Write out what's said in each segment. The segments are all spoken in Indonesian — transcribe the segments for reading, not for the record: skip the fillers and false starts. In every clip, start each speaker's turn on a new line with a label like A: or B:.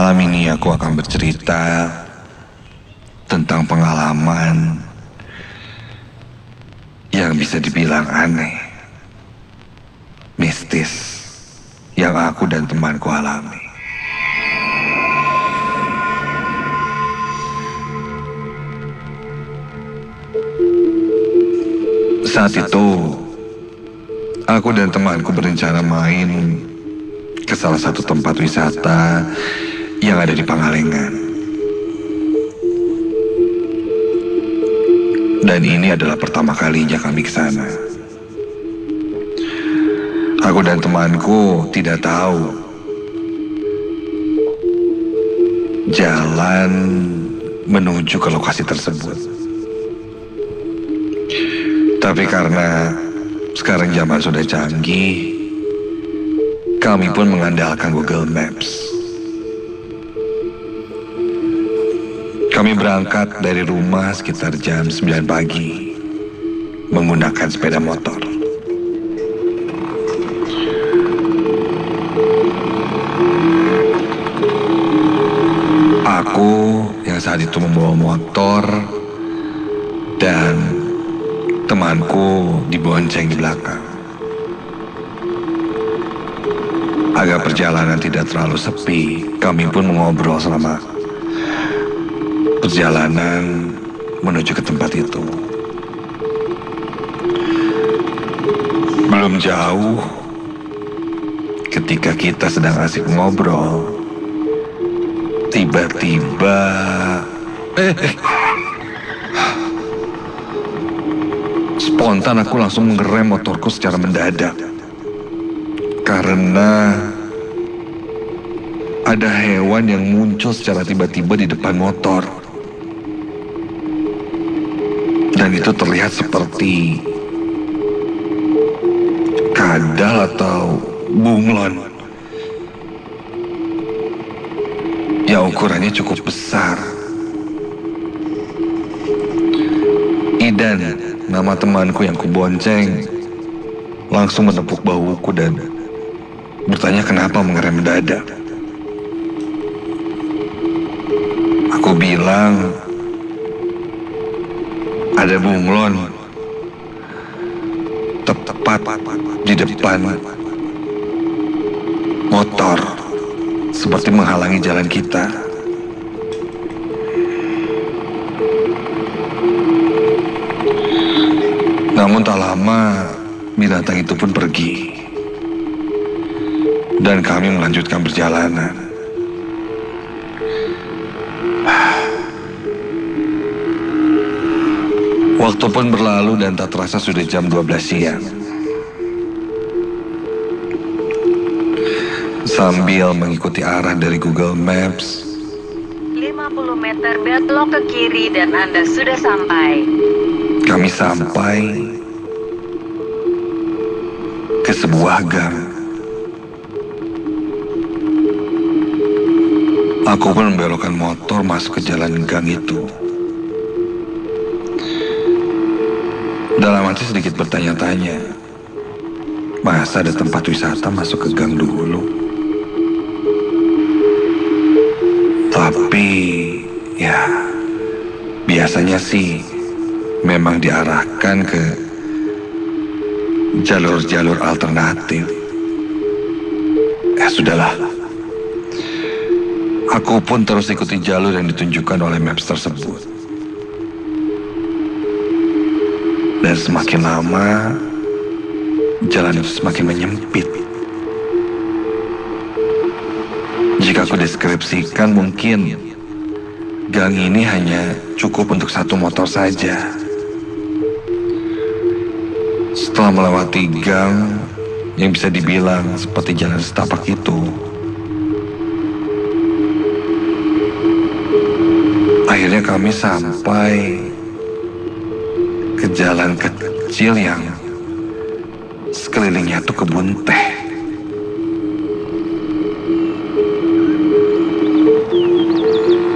A: Malam ini aku akan bercerita tentang pengalaman yang bisa dibilang aneh, mistis, yang aku dan temanku alami. Saat itu, aku dan temanku berencana main ke salah satu tempat wisata yang ada di Pangalengan. Dan ini adalah pertama kalinya kami ke sana. Aku dan temanku tidak tahu jalan menuju ke lokasi tersebut. Tapi karena sekarang zaman sudah canggih, kami pun mengandalkan Google Maps. Kami berangkat dari rumah sekitar jam 9 pagi menggunakan sepeda motor. Aku yang saat itu membawa motor dan temanku dibonceng di belakang. Agar perjalanan tidak terlalu sepi, kami pun mengobrol selama perjalanan menuju ke tempat itu. Belum jauh, ketika kita sedang asik ngobrol, tiba-tiba spontan aku langsung mengerem motorku secara mendadak. Karena ada hewan yang muncul secara tiba-tiba di depan motor. Dan itu terlihat seperti kadal atau bunglon yang ukurannya cukup besar. Idan, nama temanku yang kubonceng, langsung menepuk bahuku dan bertanya kenapa mengerem mendadak. Aku bilang ada bunglon tepat di depan motor, seperti menghalangi jalan kita. Namun tak lama binatang itu pun pergi dan kami melanjutkan perjalanan. Waktu pun berlalu dan tak terasa sudah jam 12 siang. Sambil mengikuti arah dari Google Maps,
B: 50 meter belok ke kiri dan Anda sudah sampai.
A: kami sampai ke sebuah gang. Aku pun membelokkan motor masuk ke jalan gang itu. Dalam hati sedikit bertanya-tanya, masa ada tempat wisata masuk ke gang dulu? Tapi, ya, biasanya sih memang diarahkan ke jalur-jalur alternatif. Sudahlah. Aku pun terus ikuti jalur yang ditunjukkan oleh maps tersebut. Dan semakin lama, jalan itu semakin menyempit. Jika aku deskripsikan, mungkin gang ini hanya cukup untuk satu motor saja. Setelah melewati gang yang bisa dibilang seperti jalan setapak itu, akhirnya kami sampai ke jalan kecil yang sekelilingnya tuh kebun teh.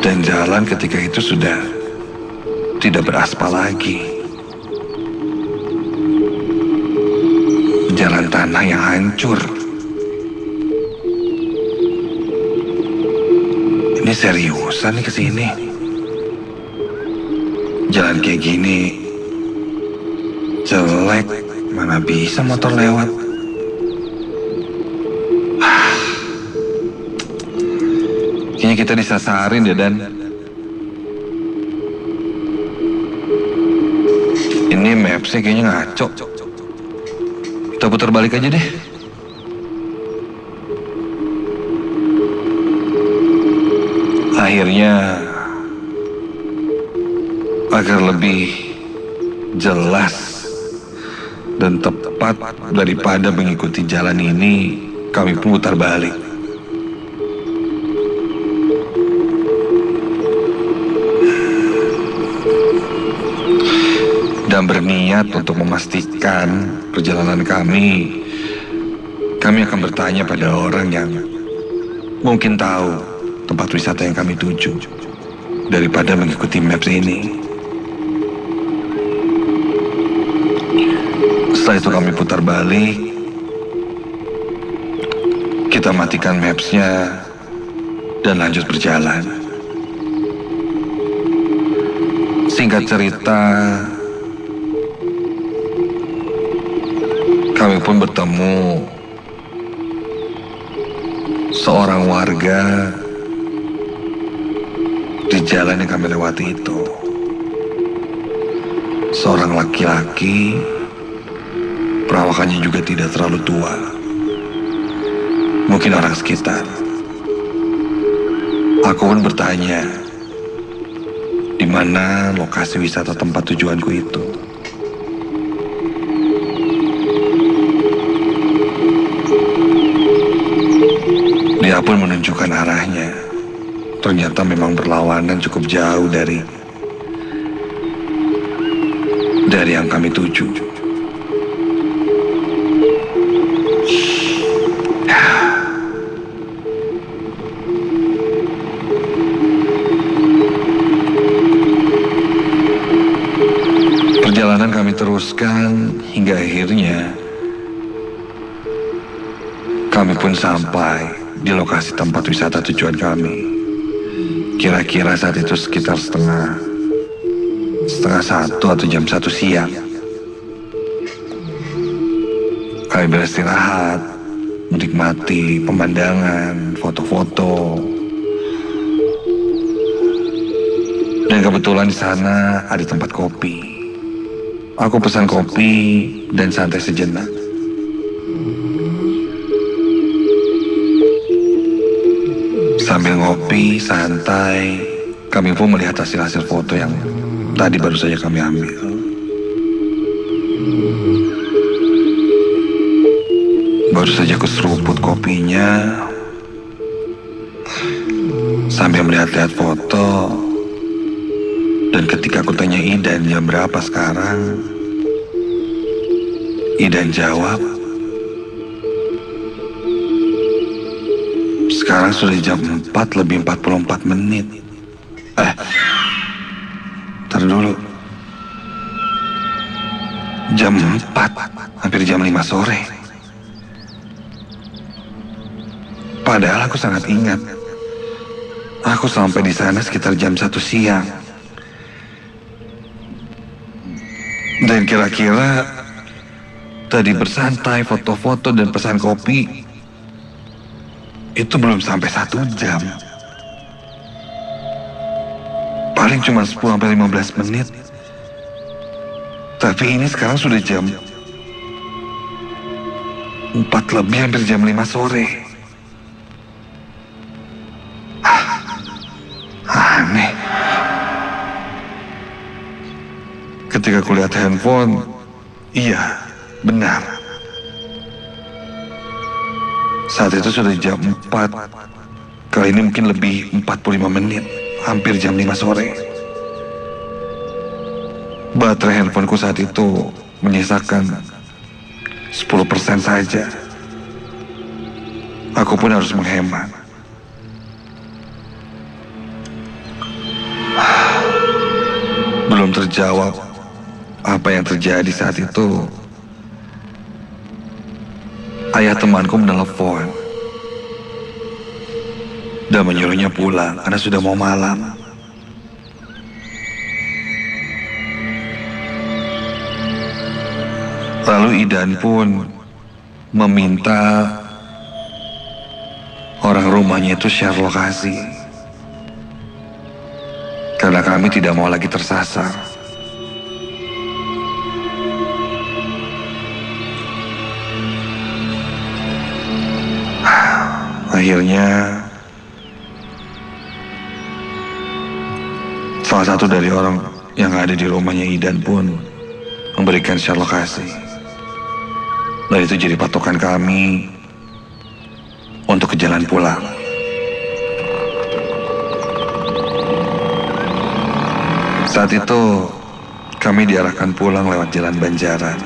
A: Dan jalan ketika itu sudah tidak beraspal lagi. Jalan tanah yang hancur. seriusan nih kesini. Jalan kayak gini jelek, mana bisa motor lewat. Kayaknya kita disasarin ya, Dan. Ini mapsnya kayaknya ngaco. Kita putar balik aja deh. Akhirnya, agar lebih jelas dan tepat daripada mengikuti jalan ini, kami pun putar balik. Dan berniat untuk memastikan perjalanan kami akan bertanya pada orang yang mungkin tahu tempat wisata yang kami tuju daripada mengikuti maps ini. Setelah itu kami putar balik, kita matikan mapsnya dan lanjut berjalan. Singkat cerita, kami pun bertemu seorang warga di jalan yang kami lewati itu. Seorang laki-laki, perawakannya juga tidak terlalu tua. Mungkin orang sekitar. Aku pun bertanya, di mana lokasi wisata tempat tujuanku itu. Dia pun menunjukkan arahnya. Ternyata memang berlawanan cukup jauh dari yang kami tuju. Perjalanan kami teruskan hingga akhirnya kami pun sampai di lokasi tempat wisata tujuan kami. Kira-kira saat itu sekitar setengah satu atau jam 1 siang. Kami beristirahat, menikmati pemandangan, foto-foto. Dan kebetulan di sana ada tempat kopi. Aku pesan kopi dan santai sejenak. Sambil ngopi, santai, kami pun melihat hasil-hasil foto yang tadi baru saja kami ambil. Baru saja aku seruput kopinya, sambil melihat-lihat foto. Dan ketika aku tanya Idan jam berapa sekarang, Idan jawab, sekarang sudah jam 4 lebih 44 menit. Ntar dulu. Jam 4, hampir jam 5 sore. Padahal aku sangat ingat, aku sampai di sana sekitar jam 1 siang. Dan kira-kira tadi bersantai, foto-foto dan pesan kopi itu belum sampai 1 jam. Paling cuma 10-15 menit. Tapi ini sekarang sudah jam 4 lebih, hampir jam 5 sore. Aneh. Ketika kulihat handphone, iya, benar. Saat itu sudah jam 4. Kali ini mungkin lebih 45 menit. Hampir jam 5 sore. Baterai handphoneku saat itu menyisakan 10% saja. Aku pun harus menghemat. Belum terjawab apa yang terjadi saat itu. Ayah temanku menelpon. dan menyuruhnya pulang karena sudah mau malam. Lalu Idan pun meminta orang rumahnya itu share lokasi. Karena kami tidak mau lagi tersasar. Akhirnya salah satu dari orang yang ada di rumahnya Idan pun memberikan share lokasi. Dan itu jadi patokan kami untuk ke jalan pulang. Saat itu kami diarahkan pulang lewat jalan Banjaran.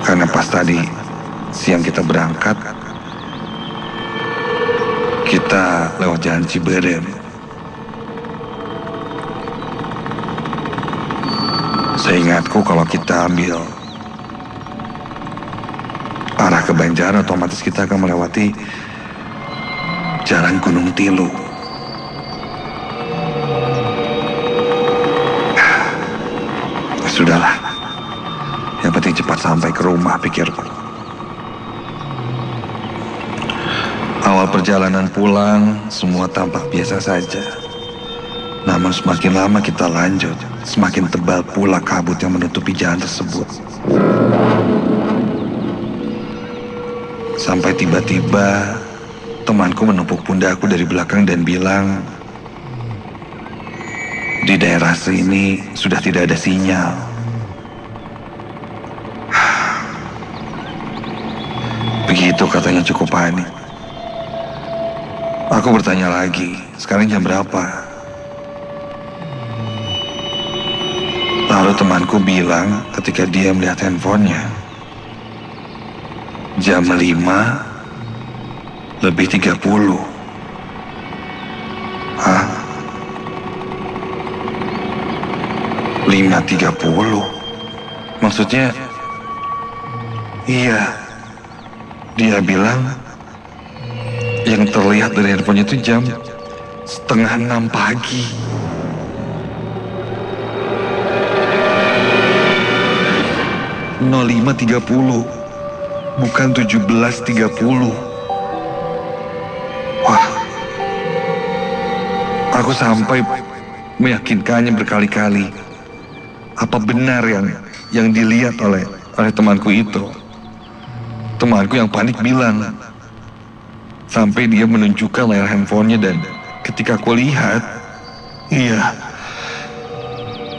A: Karena pas tadi siang kita berangkat, kita lewat jalan Ciberem. Seingatku kalau kita ambil arah ke Banjaran, otomatis kita akan melewati jalan Gunung Tilu. Sudahlah, yang penting cepat sampai ke rumah, pikirku. Awal perjalanan pulang, semua tampak biasa saja. Namun semakin lama kita lanjut, semakin tebal pula kabut yang menutupi jalan tersebut. Sampai tiba-tiba temanku menepuk pundakku dari belakang dan bilang, di daerah sini sudah tidak ada sinyal. Begitu katanya, cukup panik. Aku bertanya lagi, sekarang jam berapa? Lalu temanku bilang ketika dia melihat handphonenya, jam 5:30. Hah? 5:30? Maksudnya? Iya. Dia bilang yang terlihat dari handphonenya itu jam 5:30 pagi. No 5:30, bukan 17:30. Wah, aku sampai meyakinkannya berkali-kali. Apa benar yang dilihat oleh temanku itu? Temanku yang panik bilang, sampai dia menunjukkan layar handphonenya, dan ketika aku lihat, iya,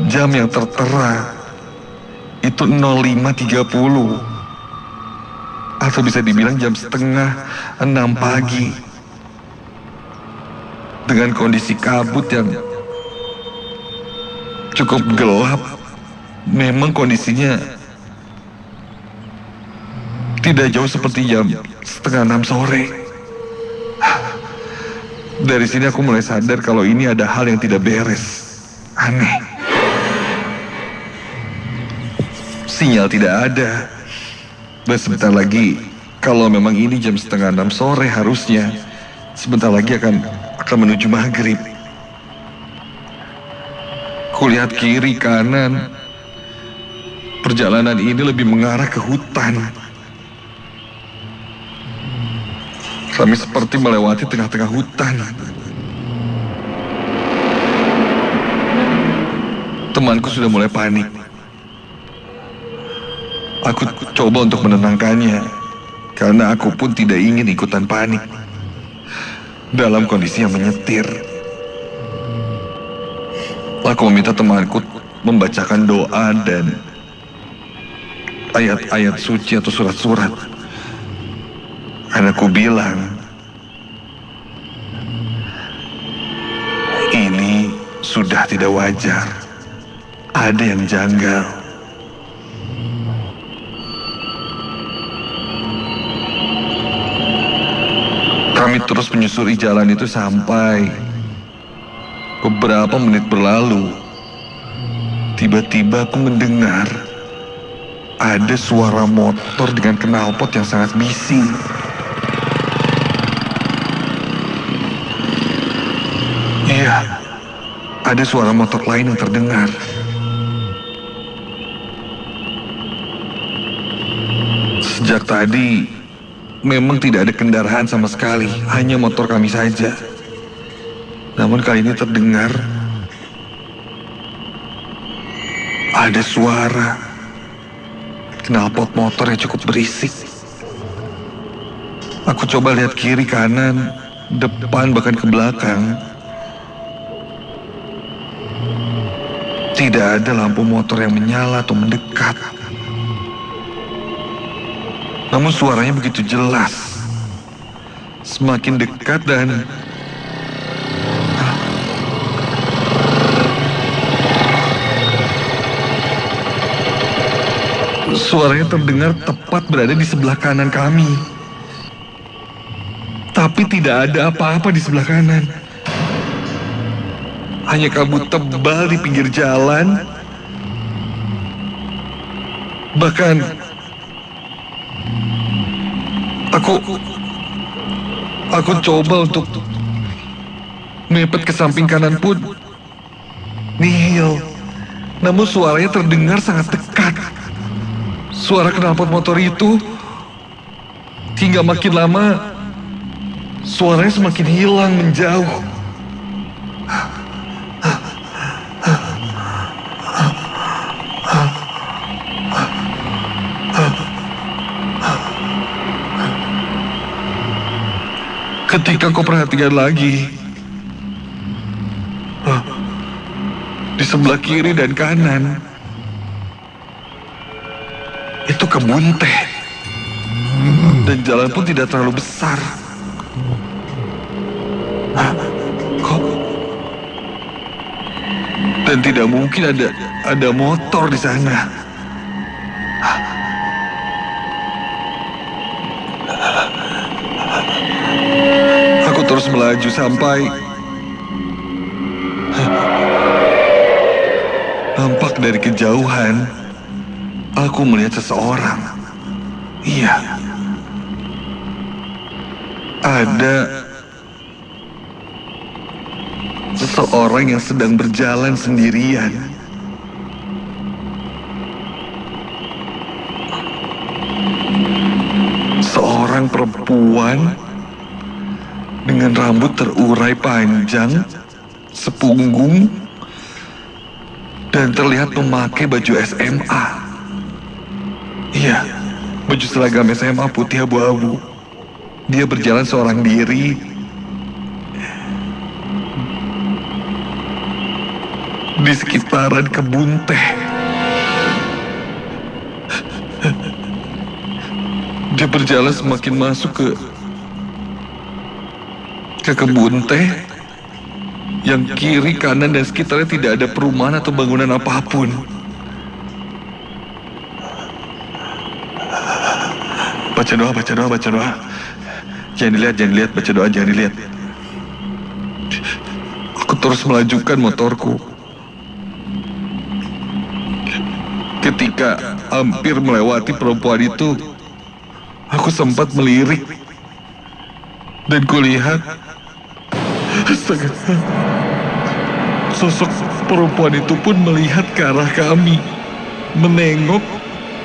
A: jam yang tertera itu 05:30, atau bisa dibilang jam 5:30 pagi, dengan kondisi kabut yang cukup gelap. Memang kondisinya tidak jauh seperti jam 5:30 sore. Dari sini aku mulai sadar kalau ini ada hal yang tidak beres. Aneh. Sinyal tidak ada. Dan sebentar lagi, kalau memang ini jam 5:30 sore, harusnya sebentar lagi akan menuju maghrib. Kulihat kiri kanan, perjalanan ini lebih mengarah ke hutan. Kami seperti melewati tengah-tengah hutan. Temanku sudah mulai panik. Aku coba untuk menenangkannya, karena aku pun tidak ingin ikutan panik dalam kondisi yang menyetir. Aku meminta temanku membacakan doa dan ayat-ayat suci atau surat-surat. Karena aku bilang, ini sudah tidak wajar. Ada yang janggal. Kami terus menyusuri jalan itu sampai beberapa menit berlalu. Tiba-tiba aku mendengar ada suara motor dengan knalpot yang sangat bising. ada suara motor lain yang terdengar. Sejak tadi, memang tidak ada kendaraan sama sekali, hanya motor kami saja. Namun kali ini terdengar ada suara knalpot motor yang cukup berisik. Aku coba lihat kiri, kanan, depan, bahkan ke belakang. Tidak ada lampu motor yang menyala atau mendekat. Namun suaranya begitu jelas. Semakin dekat dan suaranya terdengar tepat berada di sebelah kanan kami. Tapi tidak ada apa-apa di sebelah kanan. Hanya kabut tebal di pinggir jalan. Bahkan aku coba untuk mepet ke samping kanan pun nihil. Namun suaranya terdengar sangat dekat. Suara knalpot motor itu hingga makin lama suaranya semakin hilang, menjauh. Ketika kau perhatikan lagi, di sebelah kiri dan kanan, itu kebun teh. Dan jalan pun tidak terlalu besar. Kok? Dan tidak mungkin ada motor di sana. Aku terus melaju sampai nampak dari kejauhan aku melihat seseorang. Iya, ada seseorang yang sedang berjalan sendirian. Seorang perempuan dengan rambut terurai panjang, sepunggung, dan terlihat memakai baju SMA. Iya, baju seragam SMA putih abu-abu. Dia berjalan seorang diri di sekitaran kebun teh. Dia berjalan semakin masuk ke kebun teh yang kiri, kanan, dan sekitarnya tidak ada perumahan atau bangunan apapun. Baca doa, baca doa, baca doa. Jangan dilihat, baca doa, jangan dilihat. Aku terus melajukan motorku. Ketika hampir melewati perempuan itu, aku sempat melirik. Dan kulihat sosok perempuan itu pun melihat ke arah kami, menengok,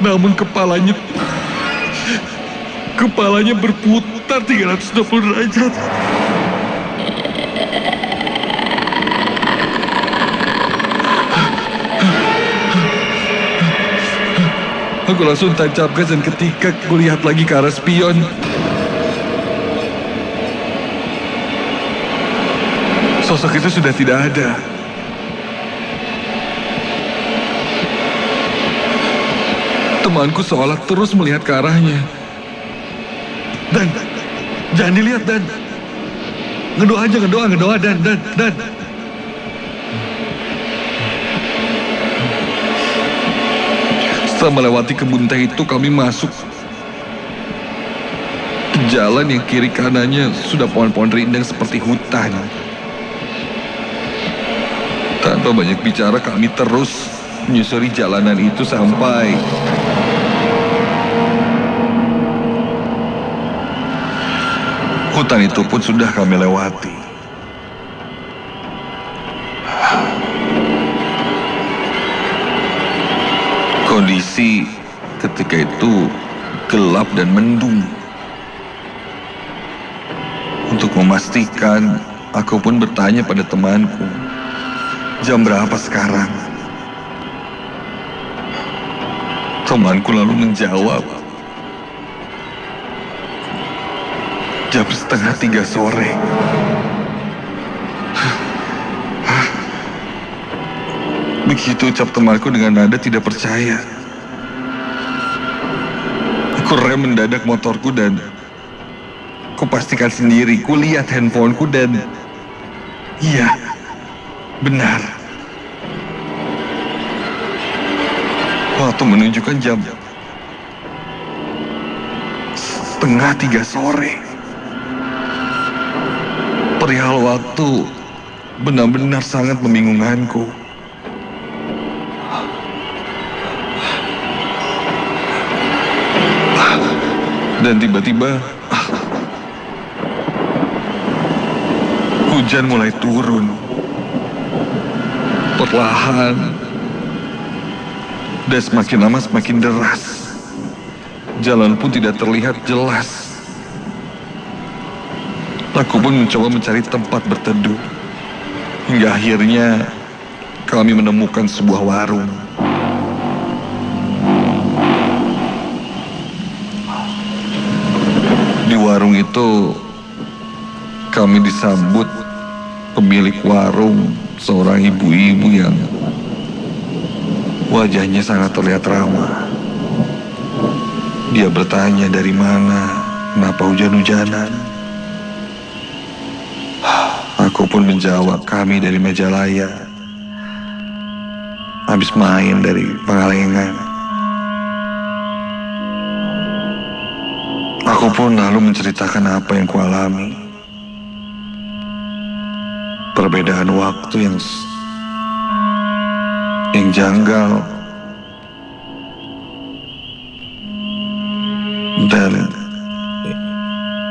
A: namun kepalanya berputar 360 derajat. Aku langsung tancap gas, dan ketika kulihat lagi ke arah spion, sosok itu sudah tidak ada. Temanku seolah terus melihat ke arahnya. Dan jangan dilihat, Dan. Ngedoa aja, ngedoa, Dan. Setelah melewati kebun teh itu, kami masuk ke jalan yang kiri kanannya sudah pohon-pohon rindang seperti hutan. Tanpa banyak bicara, kami terus menyusuri jalanan itu sampai hutan itu pun sudah kami lewati. Kondisi ketika itu gelap dan mendung. Untuk memastikan, aku pun bertanya pada temanku, jam berapa sekarang? Temanku lalu menjawab, jam 2:30 sore. Begitu ucap temanku dengan nada tidak percaya. Aku rem mendadak motorku dan kupastikan sendiri. Kulihat handphoneku dan iya, benar. Waktu menunjukkan jam 2:30 sore. Perihal waktu benar-benar sangat membingungkanku. Dan tiba-tiba hujan mulai turun. Perlahan dan semakin lama semakin deras. Jalan pun tidak terlihat jelas. Aku pun mencoba mencari tempat berteduh. Hingga akhirnya kami menemukan sebuah warung. Di warung itu kami disambut pemilik warung, seorang ibu-ibu yang wajahnya sangat terlihat ramah. Dia bertanya dari mana, kenapa hujan-hujanan. Aku pun menjawab, kami dari Majalaya, habis main dari Pangalengan. Aku pun lalu menceritakan apa yang kualami. Perbedaan waktu yang janggal. Dan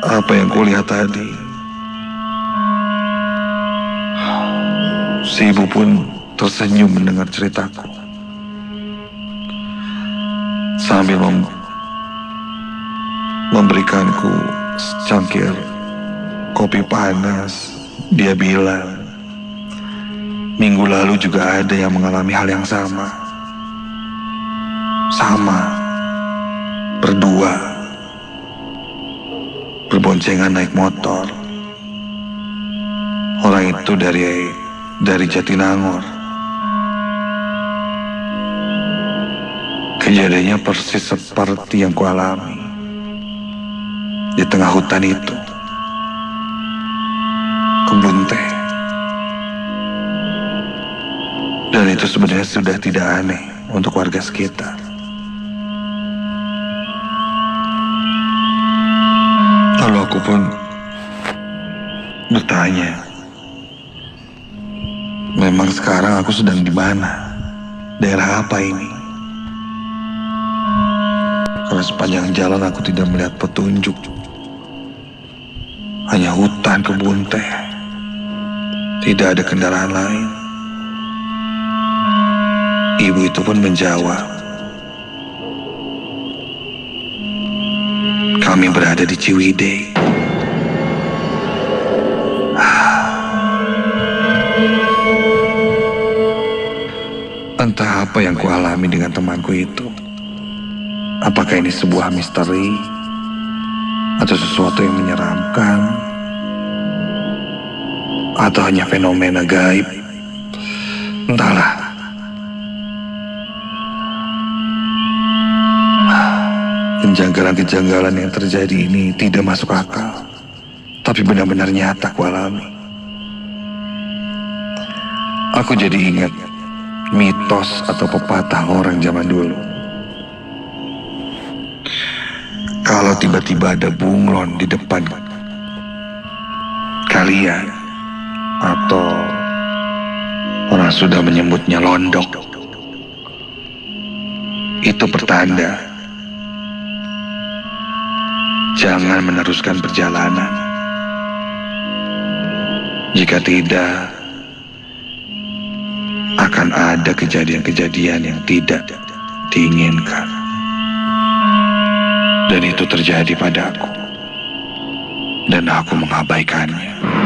A: apa yang kulihat tadi. Si ibu pun tersenyum mendengar ceritaku. Sambil memberikanku secangkir kopi panas. Dia bilang, minggu lalu juga ada yang mengalami hal yang sama. Sama, berdua, berboncengan naik motor. Orang itu dari Jatinangor. Kejadiannya persis seperti yang kualami di tengah hutan itu. Kebun teh. Dan itu sebenarnya sudah tidak aneh untuk warga sekitar. Lalu aku pun bertanya, memang sekarang aku sedang di mana? Daerah apa ini? Karena sepanjang jalan aku tidak melihat petunjuk. Hanya hutan, kebun teh. Tidak ada kendaraan lain. Ibu itu pun menjawab, kami berada di Ciwidey. Entah apa yang kualami dengan temanku itu. Apakah ini sebuah misteri atau sesuatu yang menyeramkan, atau hanya fenomena gaib? Entahlah. Kejanggalan-kejanggalan yang terjadi ini tidak masuk akal, tapi benar-benar nyata kualami. Aku jadi ingat mitos atau pepatah orang zaman dulu. Kalau tiba-tiba ada bunglon di depan kalian, atau orang sudah menyebutnya londok, itu pertanda jangan meneruskan perjalanan. Jika tidak, akan ada kejadian-kejadian yang tidak diinginkan. Dan itu terjadi padaku. Dan aku mengabaikannya.